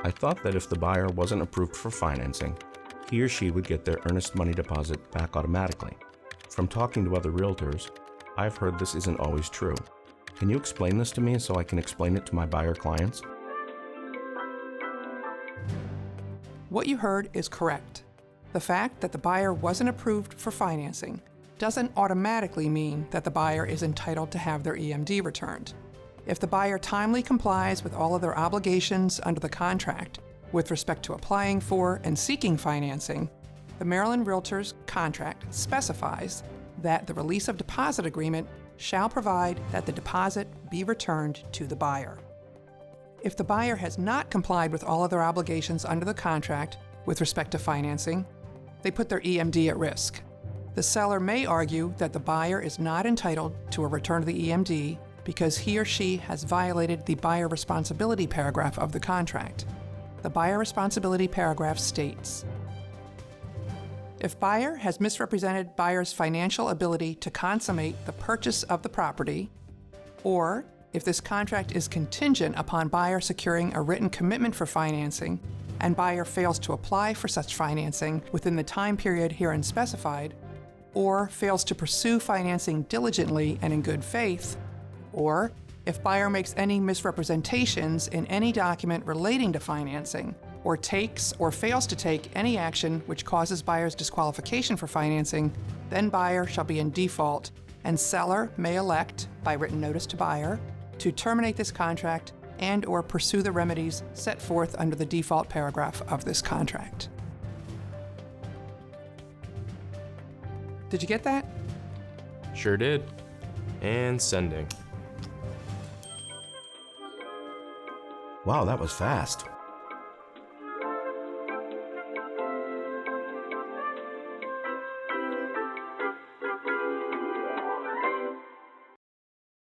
I thought that if the buyer wasn't approved for financing, he or she would get their earnest money deposit back automatically. From talking to other realtors, I've heard this isn't always true. Can you explain this to me so I can explain it to my buyer clients? What you heard is correct. The fact that the buyer wasn't approved for financing doesn't automatically mean that the buyer is entitled to have their EMD returned. If the buyer timely complies with all of their obligations under the contract with respect to applying for and seeking financing, the Maryland Realtors contract specifies that the release of deposit agreement shall provide that the deposit be returned to the buyer. If the buyer has not complied with all of their obligations under the contract with respect to financing, they put their EMD at risk. The seller may argue that the buyer is not entitled to a return of the EMD because he or she has violated the buyer responsibility paragraph of the contract. The buyer responsibility paragraph states, if buyer has misrepresented buyer's financial ability to consummate the purchase of the property, or if this contract is contingent upon buyer securing a written commitment for financing and buyer fails to apply for such financing within the time period herein specified, or fails to pursue financing diligently and in good faith, or if buyer makes any misrepresentations in any document relating to financing, or takes or fails to take any action which causes buyer's disqualification for financing, then buyer shall be in default, and seller may elect, by written notice to buyer, to terminate this contract and/or pursue the remedies set forth under the default paragraph of this contract. Did you get that? Sure did. And sending. Wow, that was fast.